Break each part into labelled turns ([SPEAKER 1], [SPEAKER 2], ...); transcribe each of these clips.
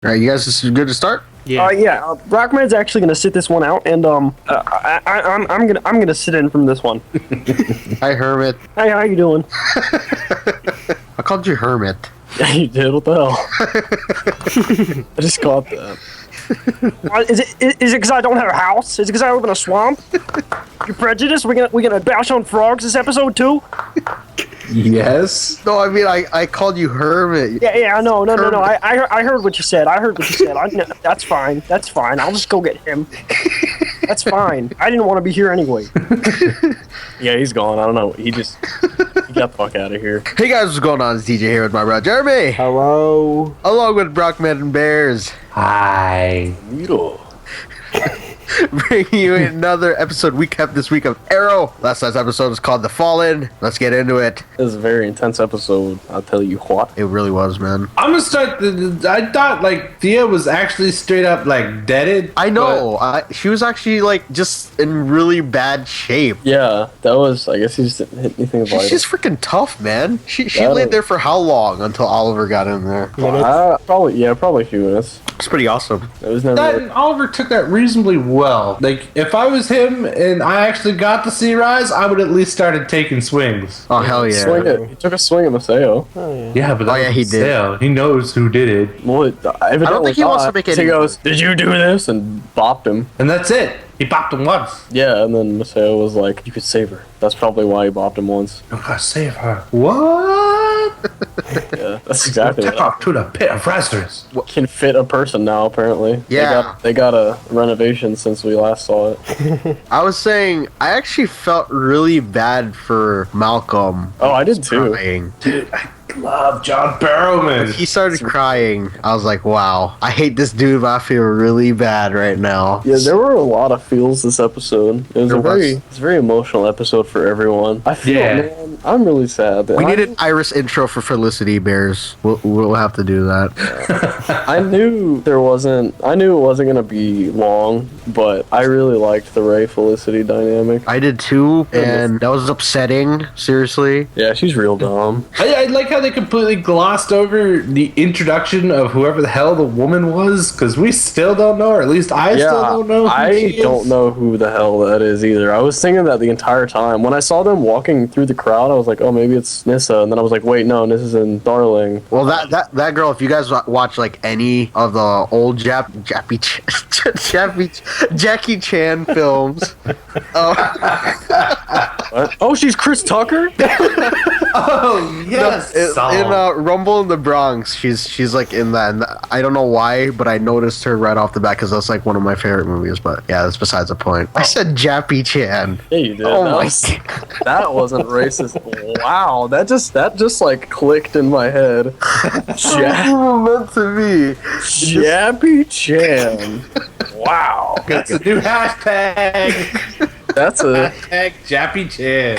[SPEAKER 1] All right, you guys, this is good to start.
[SPEAKER 2] Yeah. Rockman's actually gonna sit this one out, and I'm gonna sit in from this one.
[SPEAKER 1] Hi, Hermit.
[SPEAKER 2] Hey, how you doing?
[SPEAKER 1] I called you Hermit.
[SPEAKER 2] Yeah, you did. What the hell? I just caught that. Is it because I don't have a house? Is it because I live in a swamp? You prejudiced? We gonna bash on frogs this episode too?
[SPEAKER 3] Yes.
[SPEAKER 1] No, I mean I called you Hermit.
[SPEAKER 2] Yeah. No. I heard what you said. That's fine. That's fine. I'll just go get him. That's fine. I didn't want to be here anyway. Yeah, he's gone. I don't know. He got the fuck out of here.
[SPEAKER 1] Hey guys, what's going on? It's DJ here with my brother Jeremy.
[SPEAKER 3] Hello.
[SPEAKER 1] Along with Brockman and Bears.
[SPEAKER 3] Hi.
[SPEAKER 1] Bringing you another episode we kept this week of Arrow. Last night's episode was called The Fallen. Let's get into it.
[SPEAKER 2] This is a very intense episode, I'll tell you what.
[SPEAKER 1] It really was, man.
[SPEAKER 3] I'm gonna start. I thought like Thea was actually straight up like deaded.
[SPEAKER 1] I know. She was actually like just in really bad shape.
[SPEAKER 2] Yeah, that was, I guess he just didn't hit anything vital.
[SPEAKER 1] She's freaking tough, man. She laid there for how long until Oliver got in there?
[SPEAKER 2] Probably a few minutes.
[SPEAKER 1] It's pretty awesome.
[SPEAKER 2] It was never.
[SPEAKER 3] That and Oliver took that reasonably well. Like if I was him and I actually got the sea rise, I would at least started taking swings.
[SPEAKER 1] Oh hell yeah!
[SPEAKER 2] He took a swing at Maseo.
[SPEAKER 3] Yeah, but
[SPEAKER 1] he did.
[SPEAKER 3] Sale. He knows who did it,
[SPEAKER 2] Well,
[SPEAKER 1] I don't think he wants to make it.
[SPEAKER 2] He goes, "Did you do this?" and bopped him.
[SPEAKER 3] and that's it. He popped him once.
[SPEAKER 2] Yeah, and then Maseo was like, "You could save her." That's probably why he bopped him once.
[SPEAKER 3] I'm gonna save her. What?
[SPEAKER 2] Yeah, that's exactly
[SPEAKER 3] Tip
[SPEAKER 2] what
[SPEAKER 3] off to the pit of Lazarus.
[SPEAKER 2] can fit a person now. Apparently,
[SPEAKER 1] Yeah.
[SPEAKER 2] they got a renovation since we last saw it.
[SPEAKER 1] I was saying, I actually felt really bad for Malcolm.
[SPEAKER 2] Oh, I did too.
[SPEAKER 1] Crying.
[SPEAKER 3] Dude, I love John Barrowman.
[SPEAKER 1] He started crying. I was like, wow, I hate this dude, but I feel really bad right now.
[SPEAKER 2] Yeah, there were a lot of feels this episode. It was it's a very emotional episode for everyone. I feel, man, I'm really sad.
[SPEAKER 1] We need an Iris intro for Felicity, Bears. We'll have to do that.
[SPEAKER 2] I knew it wasn't gonna be long, but I really liked the Ray Felicity dynamic.
[SPEAKER 1] I did too, and that was upsetting, seriously.
[SPEAKER 2] Yeah, she's real dumb.
[SPEAKER 3] I like how they completely glossed over the introduction of whoever the hell the woman was, because we still don't know, or at least I still don't know who
[SPEAKER 2] I
[SPEAKER 3] she is.
[SPEAKER 2] don't know who the hell that is either. I was thinking that the entire time. When I saw them walking through the crowd, I was like, oh, maybe it's Nissa, and then I was like, wait, no, Nissa's in Darling.
[SPEAKER 1] Well, that girl, if you guys watch like any of the old Jackie Chan films,
[SPEAKER 2] What? Oh, she's Chris Tucker?
[SPEAKER 3] Oh, yes.
[SPEAKER 1] in Rumble in the Bronx, she's like in that. And I don't know why, but I noticed her right off the bat because that's like one of my favorite movies. But yeah, that's besides the point. I said Jackie Chan.
[SPEAKER 2] Yeah, you did.
[SPEAKER 1] Oh my!
[SPEAKER 2] That wasn't racist. Wow, that just like clicked in my head.
[SPEAKER 1] Meant to be.
[SPEAKER 2] Jackie Chan. Wow.
[SPEAKER 3] That's a new hashtag.
[SPEAKER 2] That's a
[SPEAKER 3] Hashtag Jappy Chan.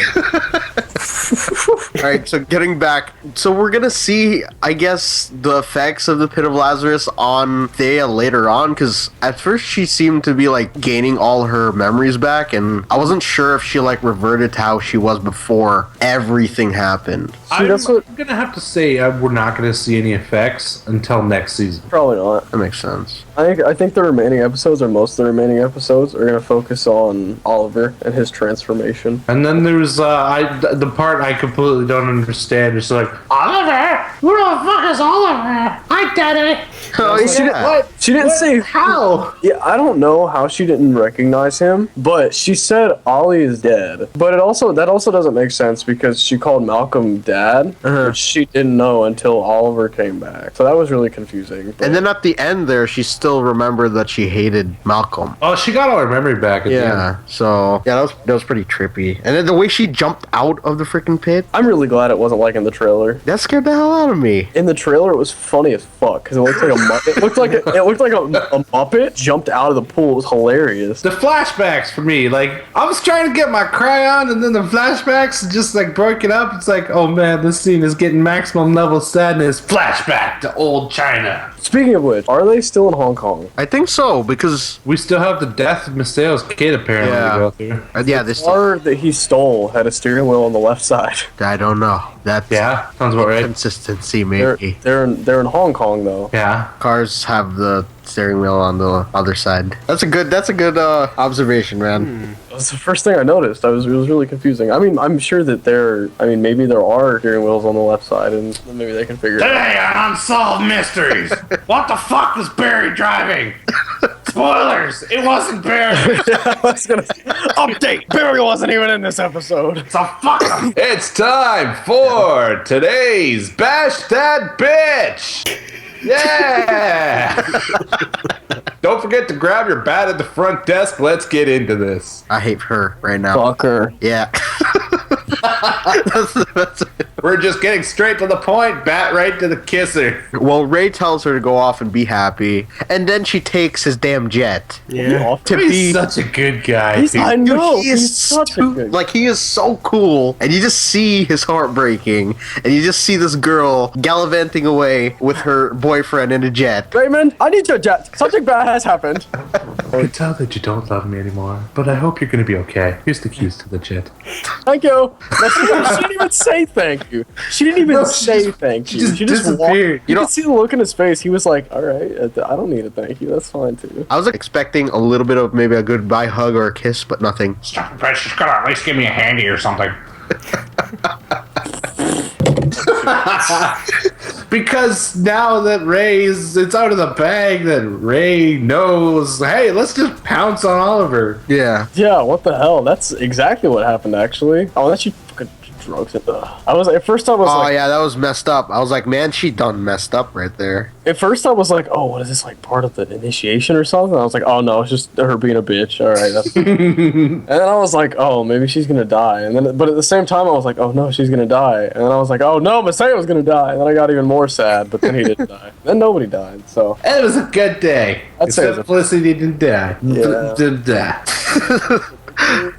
[SPEAKER 1] All right, so getting back, so we're gonna see, I guess, the effects of the Pit of Lazarus on Thea later on, because at first she seemed to be like gaining all her memories back, and I wasn't sure if she like reverted to how she was before everything happened.
[SPEAKER 3] I'm gonna have to say we're not gonna see any effects until next season.
[SPEAKER 2] probably not.
[SPEAKER 1] That makes sense.
[SPEAKER 2] I think the remaining episodes, or most of the remaining episodes, are gonna focus on Oliver and his transformation.
[SPEAKER 3] And then there's the part I completely don't understand. It's like, Oliver, who the fuck is Oliver? Hi, Daddy.
[SPEAKER 1] Oh yeah.
[SPEAKER 2] She didn't say
[SPEAKER 3] How?
[SPEAKER 2] Yeah, I don't know how she didn't recognize him, but she said Ollie is dead. But that also doesn't make sense because she called Malcolm dad, which she didn't know until Oliver came back. So that was really confusing.
[SPEAKER 1] And then at the end there, she still remembered that she hated Malcolm.
[SPEAKER 3] Oh, she got all her memory back. At the end.
[SPEAKER 1] Yeah, so yeah, that was pretty trippy. And then the way she jumped out of the freaking pit,
[SPEAKER 2] I'm really glad it wasn't like in the trailer.
[SPEAKER 1] that scared the hell out of me.
[SPEAKER 2] In the trailer, it was funny as fuck because it looked like a Muppet. It looked like a Muppet jumped out of the pool. It was hilarious.
[SPEAKER 3] The flashbacks for me, like I was trying to get my cry on, and then the flashbacks just like broke it up. It's like, oh man, this scene is getting maximum level sadness. Flashback to old China.
[SPEAKER 2] Speaking of which, are they still in Hong Kong?
[SPEAKER 1] I think so, because
[SPEAKER 3] We still have the death of Maceo's kid apparently to go through.
[SPEAKER 1] yeah, this
[SPEAKER 2] The car that he stole had a steering wheel on the left side.
[SPEAKER 1] I don't know. That's
[SPEAKER 3] sounds about right.
[SPEAKER 1] consistency, maybe.
[SPEAKER 2] They're in Hong Kong though.
[SPEAKER 3] Yeah.
[SPEAKER 1] Cars have the steering wheel on the other side. That's a good observation, man.
[SPEAKER 2] That's the first thing I noticed. It was really confusing. I mean, I'm sure that maybe there are steering wheels on the left side, and maybe they can figure it out.
[SPEAKER 3] Today on Unsolved Mysteries, what the fuck was Barry driving? Spoilers! It wasn't Barry.
[SPEAKER 2] I was gonna update. Barry wasn't even in this episode.
[SPEAKER 3] So fuck him. It's time for today's Bash That Bitch. Yeah! Don't forget to grab your bat at the front desk. Let's get into this.
[SPEAKER 1] I hate her right now.
[SPEAKER 2] Fuck her.
[SPEAKER 1] Yeah. that's
[SPEAKER 3] We're just getting straight to the point. Bat right to the kisser.
[SPEAKER 1] Well, Ray tells her to go off and be happy, and then she takes his damn jet.
[SPEAKER 2] Yeah.
[SPEAKER 1] To
[SPEAKER 3] He's
[SPEAKER 1] be
[SPEAKER 3] such a good guy.
[SPEAKER 2] He's,
[SPEAKER 3] dude.
[SPEAKER 2] I know.
[SPEAKER 1] Dude, he is
[SPEAKER 2] he's such a good.
[SPEAKER 1] like he is so cool, and you just see his heart breaking, and you just see this girl gallivanting away with her boyfriend in a jet.
[SPEAKER 2] Raymond, I need your jet. Something bad has happened.
[SPEAKER 3] I can tell that you don't love me anymore, but I hope you're gonna be okay. Here's the keys to the jet.
[SPEAKER 2] Thank you. No, she didn't even say thank you. She didn't even say thank you. She just walked.
[SPEAKER 3] disappeared.
[SPEAKER 2] You could see the look in his face. He was like, all right, I don't need a thank you. That's fine, too.
[SPEAKER 1] I was expecting a little bit of maybe a goodbye hug or a kiss, but nothing.
[SPEAKER 3] She's gotta at least give me a handy or something. Because now that it's out of the bag that Ray knows, hey, let's just pounce on Oliver.
[SPEAKER 1] Yeah.
[SPEAKER 2] Yeah, what the hell? That's exactly what happened, actually. Oh, that she fucking drugs it. I was at first I was like,
[SPEAKER 1] Yeah, that was messed up. I was like, man, she done messed up right there.
[SPEAKER 2] at first I was like, oh, what is this, like part of the initiation or something? I was like, oh no, it's just her being a bitch. All right, that's and then I was like, oh, maybe she's gonna die. And then, but at the same time, I was like, oh no, she's gonna die. And then I was like, oh no, Masayo's gonna die. And then I got even more sad. But then he didn't die. Then nobody died. So
[SPEAKER 3] And it was a good day.
[SPEAKER 2] I'd say it was
[SPEAKER 3] Except Felicity didn't die.
[SPEAKER 2] Yeah.
[SPEAKER 3] Didn't die.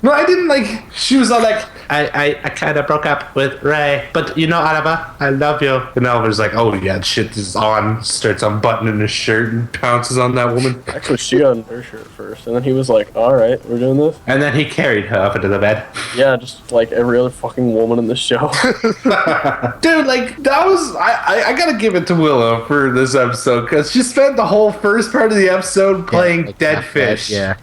[SPEAKER 3] No, I didn't like. She was all like, I kind of broke up with Ray, but you know, Oliver, I love you. And Oliver's like, oh yeah, shit is on. Starts unbuttoning his shirt and pounces on that woman.
[SPEAKER 2] actually, she got in her shirt first, and then he was like, all right, we're doing this.
[SPEAKER 3] And then he carried her up into the bed.
[SPEAKER 2] Yeah, just like every other fucking woman in the show.
[SPEAKER 3] Dude, like, that was. I gotta give it to Willow for this episode, because she spent the whole first part of the episode playing
[SPEAKER 1] like
[SPEAKER 3] dead
[SPEAKER 1] that
[SPEAKER 3] fish.
[SPEAKER 1] Yeah.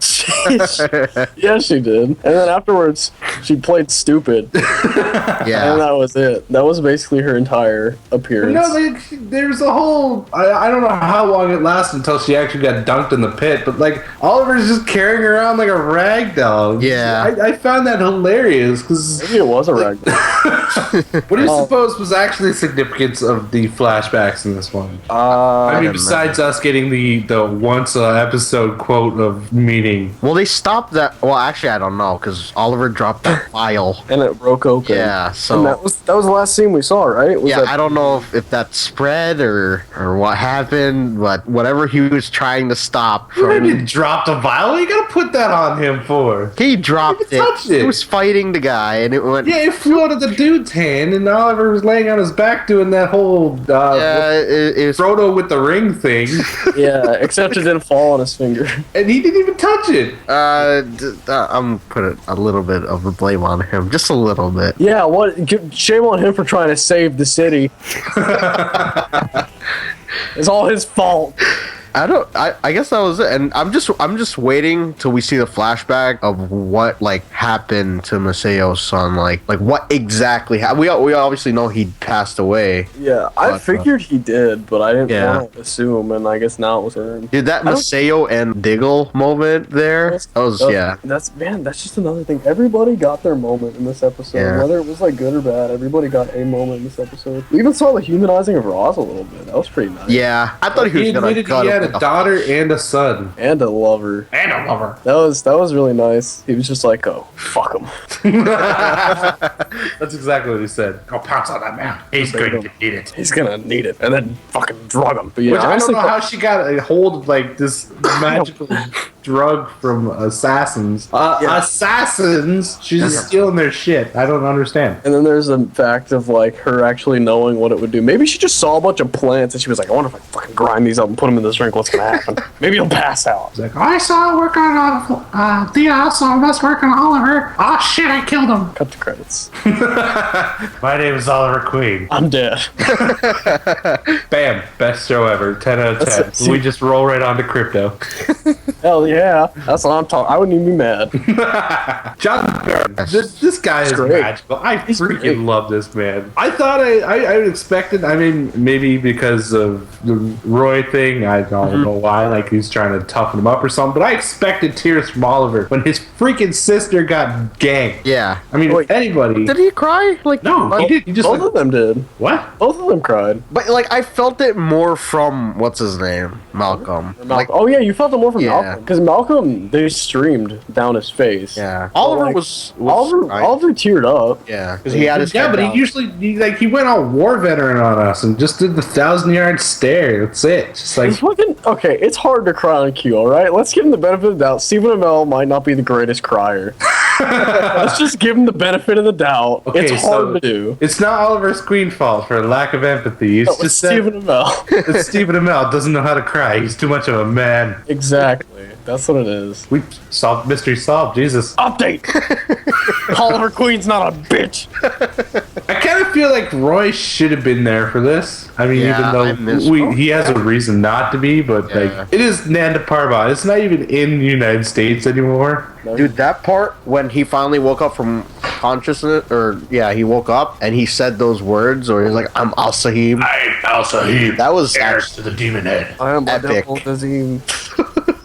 [SPEAKER 2] Yeah, she did. And then afterwards, she played stupid.
[SPEAKER 1] Yeah.
[SPEAKER 2] And that was it. That was basically her entire appearance.
[SPEAKER 3] No, like, there's a whole. I don't know how long it lasted until she actually got dunked in the pit, but like, Oliver's just carrying her around like a rag doll.
[SPEAKER 1] Yeah.
[SPEAKER 3] I found that hilarious, because.
[SPEAKER 2] Maybe it was a rag.
[SPEAKER 3] What do you suppose was actually the significance of the flashbacks in this one? I mean, besides us getting the once episode quote of meeting.
[SPEAKER 1] Well, they stopped that. Well, actually, I don't know, because Oliver dropped that file.
[SPEAKER 2] And it broke open.
[SPEAKER 1] Yeah, so.
[SPEAKER 2] And that was the last scene we saw, right? Was
[SPEAKER 1] Yeah,
[SPEAKER 2] that-
[SPEAKER 1] I don't know if that spread or what happened, but whatever he was trying to stop
[SPEAKER 3] You
[SPEAKER 1] from.
[SPEAKER 3] maybe dropped a vial? What are you gonna put that on him for?
[SPEAKER 1] He dropped
[SPEAKER 3] He touched it.
[SPEAKER 1] He was fighting the guy, and it went.
[SPEAKER 3] Yeah, it flew out of the dude's hand, and Oliver was laying on his back doing that whole
[SPEAKER 1] it was.
[SPEAKER 3] Frodo with the ring thing,
[SPEAKER 2] Yeah, except it didn't fall on his finger.
[SPEAKER 3] and he didn't even touch it.
[SPEAKER 1] I'm putting a little bit of the blame on him, just a little bit.
[SPEAKER 2] Yeah, shame on him for trying to save the city. It's all his fault.
[SPEAKER 1] I guess that was it, and I'm just waiting till we see the flashback of what like happened to Masayo's son, like what exactly happened. We obviously know he passed away.
[SPEAKER 2] Yeah, I figured he did, but I didn't
[SPEAKER 1] Yeah.
[SPEAKER 2] want to assume, and I guess now it was earned.
[SPEAKER 1] Did that Masayo and Diggle moment there? That was yeah.
[SPEAKER 2] That's just another thing. Everybody got their moment in this episode,
[SPEAKER 1] Yeah.
[SPEAKER 2] whether it was like good or bad. Everybody got a moment in this episode. We even saw the humanizing of Ross a little bit. That was pretty nice.
[SPEAKER 1] Yeah, I thought he was gonna
[SPEAKER 3] admitted
[SPEAKER 1] cut
[SPEAKER 3] he had
[SPEAKER 1] him.
[SPEAKER 3] a daughter and a son.
[SPEAKER 2] And a lover.
[SPEAKER 3] And a lover.
[SPEAKER 2] That was really nice. He was just like, oh, fuck him.
[SPEAKER 3] That's exactly what he said. Go pounce on that man. He's going to need it.
[SPEAKER 2] He's gonna need it, and then fucking drug him. But yeah,
[SPEAKER 3] Which I don't
[SPEAKER 2] honestly,
[SPEAKER 3] know how she got a hold of like this magical drug from assassins. Assassins. She's just stealing their shit. I don't understand.
[SPEAKER 2] And then there's the fact of like her actually knowing what it would do. Maybe she just saw a bunch of plants and she was like, I wonder if I fucking grind these up and put them in this drink, what's gonna happen? Maybe he'll pass out.
[SPEAKER 3] She's like, I saw her work on Thea, I saw him work on Oliver. Oh shit, I killed him.
[SPEAKER 2] Cut the credits.
[SPEAKER 3] My name is Oliver Queen.
[SPEAKER 2] I'm dead.
[SPEAKER 3] Bam, best show ever. 10 out of 10. We just roll right onto crypto.
[SPEAKER 2] Hell yeah. That's what I'm talking. I wouldn't even be mad.
[SPEAKER 3] John, this guy is
[SPEAKER 2] great.
[SPEAKER 3] magical. I freaking love this man. I thought I expected, I mean, maybe because of the Roy thing, I don't know why, like he's trying to toughen him up or something, but I expected tears from Oliver when his freaking sister got ganked.
[SPEAKER 1] Yeah.
[SPEAKER 3] I mean, if anybody...
[SPEAKER 1] Did he cry? Like,
[SPEAKER 3] no, he did. He just
[SPEAKER 2] both of them did.
[SPEAKER 3] What?
[SPEAKER 2] Both of them cried.
[SPEAKER 1] But like, I felt it more from what's his name, Malcolm. Like,
[SPEAKER 2] oh yeah, you felt it more from
[SPEAKER 1] Yeah.
[SPEAKER 2] Malcolm because Malcolm they streamed down his face.
[SPEAKER 1] yeah,
[SPEAKER 2] But,
[SPEAKER 1] Oliver
[SPEAKER 2] like,
[SPEAKER 1] was
[SPEAKER 2] Oliver teared up.
[SPEAKER 1] yeah, because he had his
[SPEAKER 3] Yeah,
[SPEAKER 1] head
[SPEAKER 3] but
[SPEAKER 1] down.
[SPEAKER 3] he usually he went all war veteran on us and just did the 1,000-yard stare. That's it. Just like
[SPEAKER 2] It's fucking okay. It's hard to cry on Q. All right, let's give him the benefit of the doubt. Stephen Amell might not be the greatest crier. Let's just give him the benefit of the doubt.
[SPEAKER 3] Okay,
[SPEAKER 2] It's hard to do.
[SPEAKER 3] it's not Oliver's Queen fault for lack of empathy. It's
[SPEAKER 2] It's
[SPEAKER 3] just
[SPEAKER 2] Stephen Amell.
[SPEAKER 3] that Stephen Amell doesn't know how to cry. He's too much of a man.
[SPEAKER 2] Exactly. That's what it is.
[SPEAKER 3] We solved mystery solved. Jesus.
[SPEAKER 2] Update. Oliver Queen's not a bitch.
[SPEAKER 3] I kind of feel like Roy should have been there for this. I mean,
[SPEAKER 1] Yeah, I miss
[SPEAKER 3] even though
[SPEAKER 1] Roy.
[SPEAKER 3] he has a reason not to be, but
[SPEAKER 1] Yeah.
[SPEAKER 3] like it is Nanda Parbat. It's not even in the United States anymore.
[SPEAKER 1] Dude, that part when he finally woke up from consciousness, or yeah, he woke up and he said those words, or he's like, "I'm Al Sahib."
[SPEAKER 3] I'm Al Sahib.
[SPEAKER 1] That was
[SPEAKER 3] heirs to the demon head.
[SPEAKER 2] I am
[SPEAKER 1] Epic.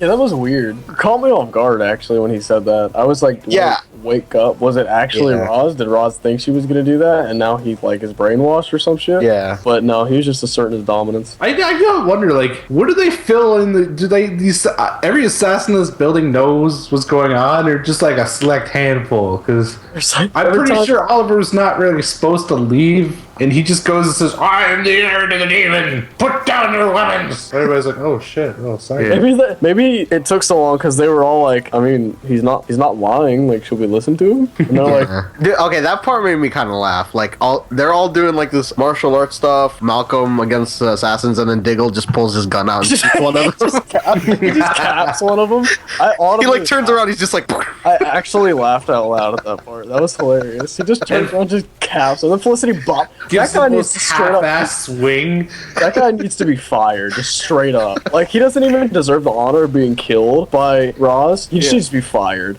[SPEAKER 2] Yeah, that was weird. Caught me off guard actually when he said that. I was like,
[SPEAKER 1] Yeah.
[SPEAKER 2] wake up. Was it actually
[SPEAKER 1] Yeah.
[SPEAKER 2] Roz? Did Roz think she was gonna do that, and now he like is brainwashed or some shit?
[SPEAKER 1] Yeah.
[SPEAKER 2] But no, he was just asserting his dominance.
[SPEAKER 3] I gotta wonder, like, what do they fill in the? Do they these every assassin in this building knows what's going on, or just like a select handful? Because I'm pretty sure Oliver's not really supposed to leave, and he just goes and says, "I am the heir to the demon. Put down your weapons." Everybody's like, "Oh shit! Oh sorry."
[SPEAKER 2] Maybe it took so long because they were all like, I mean, he's not lying. Like, should we listen to him? And they're like,
[SPEAKER 1] Dude, okay, that part made me kind of laugh. Like, they're all doing like this martial arts stuff. Malcolm against the assassins, and then Diggle just pulls his gun out and shoots one of them.
[SPEAKER 2] he just caps one of them.
[SPEAKER 1] He like turns around. He's just like.
[SPEAKER 2] I actually laughed out loud at that part. That was hilarious. He just turns around, just caps, and then Felicity bop.
[SPEAKER 3] Gives
[SPEAKER 2] That guy
[SPEAKER 3] the
[SPEAKER 2] needs
[SPEAKER 3] most
[SPEAKER 2] to straight up.
[SPEAKER 3] half-ass swing.
[SPEAKER 2] That guy needs to be fired, just straight up. Like, he doesn't even deserve the honor of being killed by Roz. He just needs to be fired.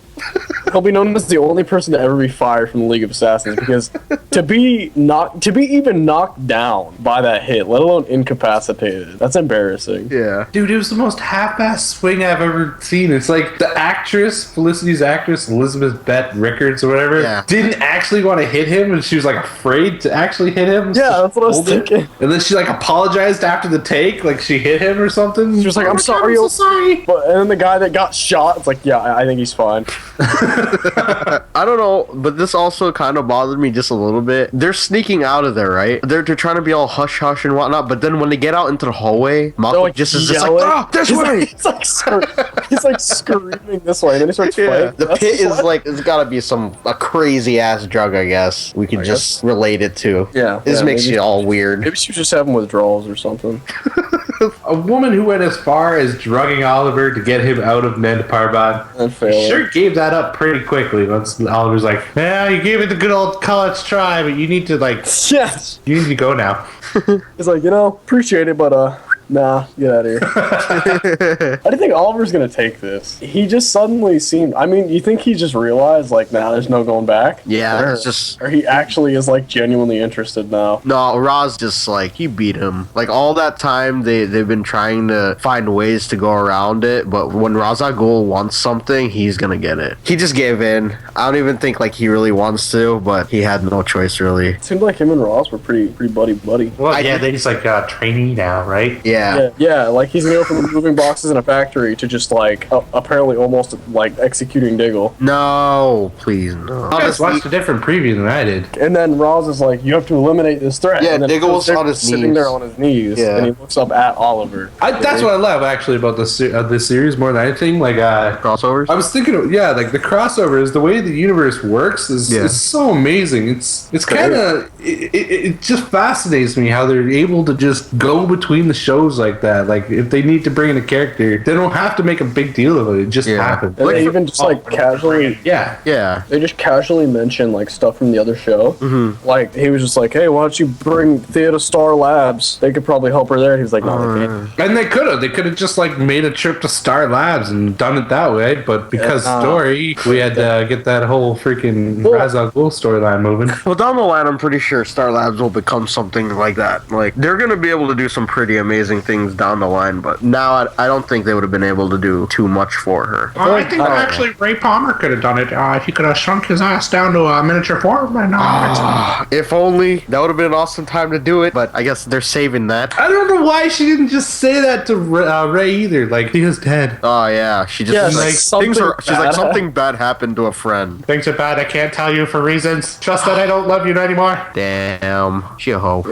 [SPEAKER 2] He'll be known as the only person to ever be fired from the League of Assassins, because to be even knocked down by that hit, let alone incapacitated, that's embarrassing.
[SPEAKER 1] Yeah.
[SPEAKER 3] Dude, it was the most half-ass swing I've ever seen. It's like the actress, Felicity's actress, Elizabeth Bett Rickards or whatever, didn't actually want to hit him, and she was like afraid to actually hit him.
[SPEAKER 2] Yeah, that's what I was thinking.
[SPEAKER 3] And then she like apologized after the take, like she hit him or something.
[SPEAKER 2] She was like, I'm sorry.
[SPEAKER 3] I'm so sorry.
[SPEAKER 2] But, and then the guy that got shot, it's like, yeah, I think he's fine.
[SPEAKER 1] I don't know, but this also kind of bothered me just a little bit. They're sneaking out of there, right? They're trying to be all hush hush and whatnot, but then when they get out into the hallway, Malcolm
[SPEAKER 2] like,
[SPEAKER 1] just is just like,
[SPEAKER 2] yelling.
[SPEAKER 1] "Oh, this way!"
[SPEAKER 2] He's like screaming this way, and then he starts fighting.
[SPEAKER 1] The pit is like, it's gotta be a crazy ass drug, I guess. We can just relate it to.
[SPEAKER 2] Yeah.
[SPEAKER 1] This makes
[SPEAKER 2] maybe-
[SPEAKER 1] it all weird.
[SPEAKER 2] Maybe she was just having withdrawals or something.
[SPEAKER 3] A woman who went as far as drugging Oliver to get him out of Nanda Parbat
[SPEAKER 2] And failed.
[SPEAKER 3] sure gave that up pretty quickly. Once Oliver's like, "Yeah, you gave it the good old college try, but you need to
[SPEAKER 2] Yes.
[SPEAKER 3] you need to go now."
[SPEAKER 2] He's like, appreciate it, but nah, get out of here. I didn't think Oliver's gonna take this. He just suddenly seemed. I mean, you think he just realized like, nah, there's no going back?
[SPEAKER 1] Yeah, it's just.
[SPEAKER 2] Or he actually is like genuinely interested now.
[SPEAKER 1] No, Roz just like, he beat him. Like all that time they've been trying to find ways to go around it, but when Ra's al Ghul wants something, he's gonna get it. He just gave in. I don't even think like he really wants to, but he had no choice really.
[SPEAKER 2] It seemed like him and Ross were pretty buddy.
[SPEAKER 3] Well, yeah, they just like trainee now, right?
[SPEAKER 2] Yeah, like he's gonna go from moving boxes in a factory to just like apparently almost like executing Diggle.
[SPEAKER 1] No, please no.
[SPEAKER 3] You guys watched a different preview than I did.
[SPEAKER 2] And then Ross is like, you have to eliminate this threat.
[SPEAKER 1] Yeah,
[SPEAKER 2] and then
[SPEAKER 1] Diggle was on his
[SPEAKER 2] sitting
[SPEAKER 1] knees.
[SPEAKER 2] there on his knees, and he looks up at Oliver.
[SPEAKER 3] That's what I love actually about this series more than anything. Like
[SPEAKER 1] Crossovers.
[SPEAKER 3] I was thinking, like the crossovers, the way the universe works is so amazing. It's kind of it just fascinates me how they're able to just go between the shows like that. Like if they need to bring in a character, they don't have to make a big deal of it. It just happens.
[SPEAKER 2] And they even just like casually, they just casually mention like stuff from the other show. Mm-hmm. Like he was just like, hey, why don't you bring Theater Star Labs? They could probably help her there. He was like, no, they can't.
[SPEAKER 3] And they could have just like made a trip to Star Labs and done it that way. But because story, we had to get that whole freaking Ra's al Ghul storyline moving.
[SPEAKER 1] Well, down the line, I'm pretty sure Star Labs will become something like that. Like they're gonna be able to do some pretty amazing things down the line, but now I don't think they would have been able to do too much for her.
[SPEAKER 3] I think actually Ray Palmer could have done it. He could have shrunk his ass down to a miniature form.
[SPEAKER 1] If only. That would have been an awesome time to do it, but I guess they're saving that.
[SPEAKER 3] I don't know why she didn't just say that to Ray either. Like, he is dead.
[SPEAKER 1] Oh, yeah. She just she's like, something bad happened to a friend.
[SPEAKER 3] Things are bad. I can't tell you for reasons. Trust that I don't love you anymore.
[SPEAKER 1] Damn. She a hoe.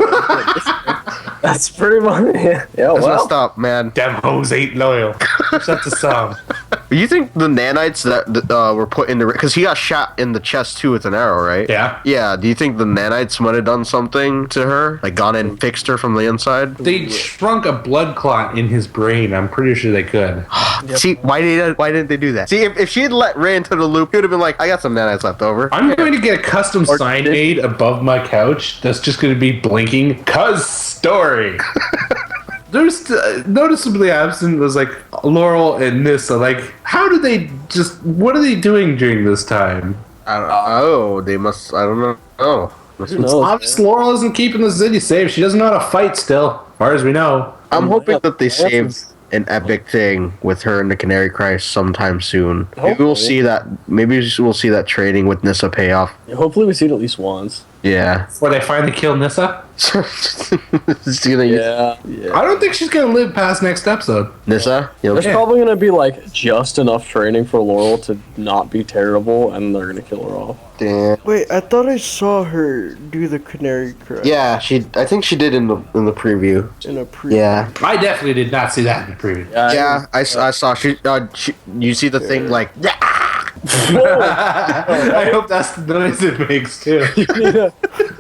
[SPEAKER 2] That's pretty much
[SPEAKER 1] That's messed up, man.
[SPEAKER 3] Them hoes ain't loyal. That's the song.
[SPEAKER 1] You think the nanites that were put in the... Because he got shot in the chest, too, with an arrow, right?
[SPEAKER 3] Yeah.
[SPEAKER 1] Yeah, do you think the nanites might have done something to her? Like, gone in and fixed her from the inside?
[SPEAKER 3] They shrunk a blood clot in his brain. I'm pretty sure they could.
[SPEAKER 1] See, why didn't they do that? See, if she had let Ray into the loop, he would have been like, I got some nanites left over.
[SPEAKER 3] I'm going to get a custom sign made above my couch that's just going to be blinking, "Cuz story." There's noticeably absent was like Laurel and Nyssa. Like, how do they what are they doing during this time?
[SPEAKER 1] I don't know. Oh, they must, I don't know. Oh.
[SPEAKER 3] Obviously, Laurel isn't keeping the city safe. She doesn't know how to fight still, as far as we know.
[SPEAKER 1] I'm hoping that they saved an epic thing with her and the Canary Cry sometime soon. Maybe we'll see that. Maybe we'll see that training with Nyssa pay off.
[SPEAKER 2] Hopefully, we see it at least once.
[SPEAKER 1] Yeah.
[SPEAKER 3] Where they finally kill Nyssa?
[SPEAKER 1] Yeah.
[SPEAKER 3] I don't think she's gonna live past next episode.
[SPEAKER 1] Nyssa?
[SPEAKER 2] There's probably gonna be like just enough training for Laurel to not be terrible, and they're gonna kill her off.
[SPEAKER 1] Damn.
[SPEAKER 4] Wait, I thought I saw her do the Canary Cry.
[SPEAKER 1] Yeah, I think she did in the preview.
[SPEAKER 4] In a preview.
[SPEAKER 1] Yeah.
[SPEAKER 3] I definitely did not see that in the preview.
[SPEAKER 1] Yeah, I saw she you see the thing like
[SPEAKER 3] I hope that's the noise it makes too.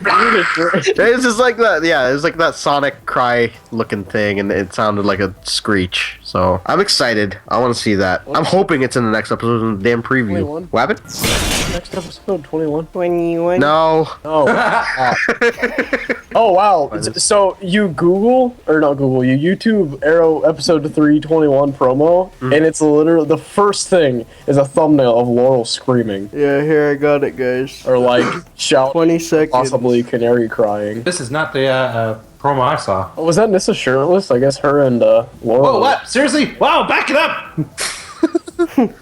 [SPEAKER 1] It's just like that. Yeah, it was like that Sonic Cry looking thing, and it sounded like a screech. So I'm excited. I want to see that. I'm hoping it's in the next episode in the damn preview.
[SPEAKER 2] 21.
[SPEAKER 1] What happened?
[SPEAKER 2] Next episode, 21.
[SPEAKER 4] 21.
[SPEAKER 1] No.
[SPEAKER 2] Oh. Oh wow! So you YouTube Arrow episode 321 promo, and it's literally the first thing is a thumbnail of Laurel screaming.
[SPEAKER 4] Yeah, here I got it, guys.
[SPEAKER 2] Or like shout
[SPEAKER 4] 20 seconds.
[SPEAKER 2] possibly Canary crying.
[SPEAKER 3] This is not the promo I saw.
[SPEAKER 2] Oh, was that Nyssa shirtless? I guess her and Laurel.
[SPEAKER 3] Oh, what? Seriously? Wow, back it up!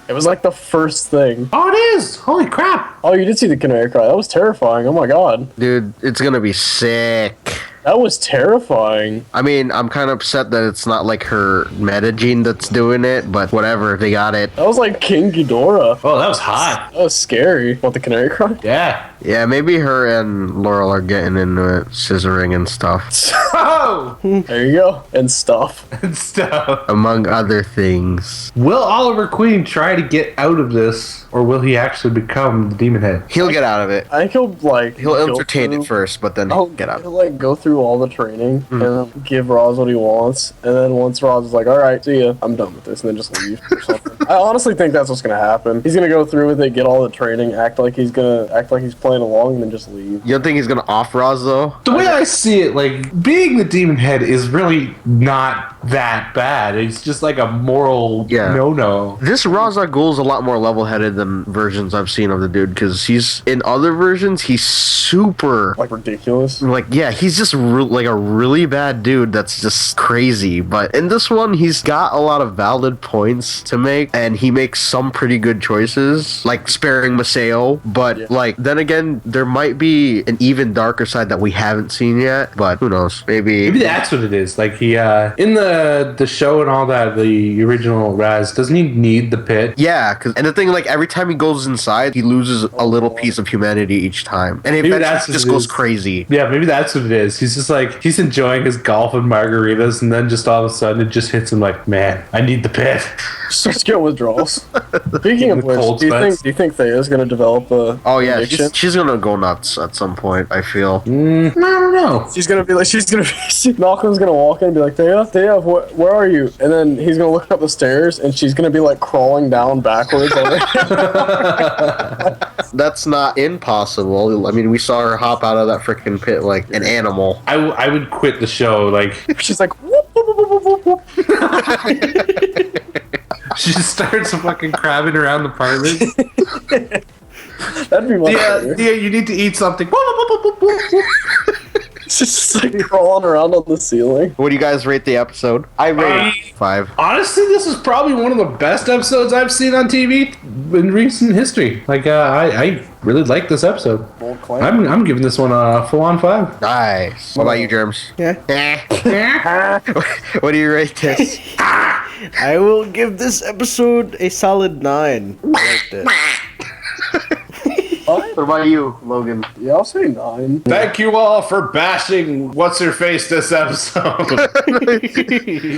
[SPEAKER 2] It was like the first thing.
[SPEAKER 3] Oh, it is! Holy crap!
[SPEAKER 2] Oh, you did see the Canary cry. That was terrifying. Oh my god.
[SPEAKER 1] Dude, it's gonna be sick.
[SPEAKER 2] That was terrifying.
[SPEAKER 1] I mean, I'm kind of upset that it's not like her meta gene that's doing it, but whatever, they got it.
[SPEAKER 2] That was like King Ghidorah.
[SPEAKER 3] Oh, that was hot.
[SPEAKER 2] That was scary. What, the Canary cry?
[SPEAKER 3] Yeah.
[SPEAKER 1] Yeah, maybe her and Laurel are getting into it, scissoring and stuff.
[SPEAKER 3] Oh!
[SPEAKER 2] There you go. And stuff.
[SPEAKER 3] And stuff.
[SPEAKER 1] Among other things.
[SPEAKER 3] Will Oliver Queen try to get out of this, or will he actually become the Demon Head?
[SPEAKER 1] He'll get out of it.
[SPEAKER 2] I think he'll
[SPEAKER 1] entertain it first, but then he'll get out.
[SPEAKER 2] He'll like go through all the training and then give Roz what he wants, and then once Roz is like, all right, see ya, I'm done with this, and then just leave or something. I honestly think that's what's gonna happen. He's gonna go through with it, get all the training, act like he's playing playing along and then just leave.
[SPEAKER 1] You don't think he's gonna off Roz though?
[SPEAKER 3] The way I see it, like, being the demon head is really not that bad. It's just like a moral no-no.
[SPEAKER 1] This Ra's al Ghul's a lot more level-headed than versions I've seen of the dude, because he's in other versions he's super
[SPEAKER 2] Like ridiculous.
[SPEAKER 1] like he's just like a really bad dude that's just crazy. But in this one he's got a lot of valid points to make, and he makes some pretty good choices, like sparing Maseo. But like then again, there might be an even darker side that we haven't seen yet. But who knows? Maybe
[SPEAKER 3] that's what it is. Like he in the show and all that, the original Raz, doesn't he need the pit?
[SPEAKER 1] Yeah, and the thing, like, every time he goes inside, he loses a little piece of humanity each time. And it eventually just goes crazy.
[SPEAKER 3] Yeah, maybe that's what it is. He's just like, he's enjoying his golf and margaritas, and then just all of a sudden it just hits him like, man, I need the pit.
[SPEAKER 2] Starts getting withdrawals. Speaking of which, do you think Thea's gonna develop a addiction?
[SPEAKER 1] She's gonna go nuts at some point, I feel.
[SPEAKER 3] I don't know.
[SPEAKER 2] Malcolm's gonna walk in and be like, Thea, where are you? And then he's gonna look up the stairs, and she's gonna be like crawling down backwards.
[SPEAKER 1] That's not impossible. I mean, we saw her hop out of that freaking pit like an animal.
[SPEAKER 3] I would quit the show. Like
[SPEAKER 2] she's like, whoop, whoop, whoop, whoop, whoop.
[SPEAKER 3] She just starts fucking crabbing around the apartment.
[SPEAKER 2] That'd be much better.
[SPEAKER 3] Yeah, you need to eat something.
[SPEAKER 2] She's just like crawling around on the ceiling.
[SPEAKER 1] What do you guys rate the episode? I rate 5.
[SPEAKER 3] Honestly, this is probably one of the best episodes I've seen on TV in recent history. Like, I really like this episode. I'm giving this one a full-on 5.
[SPEAKER 1] Nice. What about you, Germs?
[SPEAKER 4] Yeah.
[SPEAKER 1] What do you rate this?
[SPEAKER 4] I will give this episode a solid 9. I liked it.
[SPEAKER 1] What about you, Logan?
[SPEAKER 2] Yeah, I'll say 9.
[SPEAKER 3] Thank you all for bashing What's-Her-Face this episode.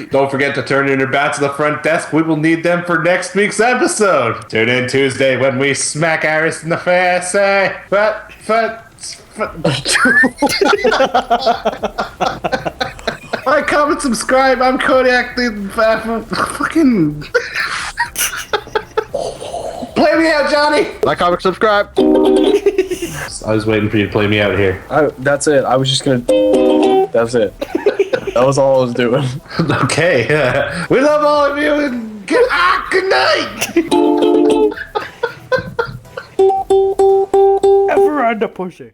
[SPEAKER 3] Don't forget to turn in your bats to the front desk. We will need them for next week's episode. Tune in Tuesday when we smack Iris in the face. Say, like, comment, subscribe. I'm Kodiak. Fucking... Play me out, Johnny!
[SPEAKER 1] Like, comment, subscribe.
[SPEAKER 3] I was waiting for you to play me out here.
[SPEAKER 2] That's it. I was just gonna... That's it. That was all I was doing.
[SPEAKER 3] Okay. We love all of you, and good night!
[SPEAKER 4] Ever under pushing.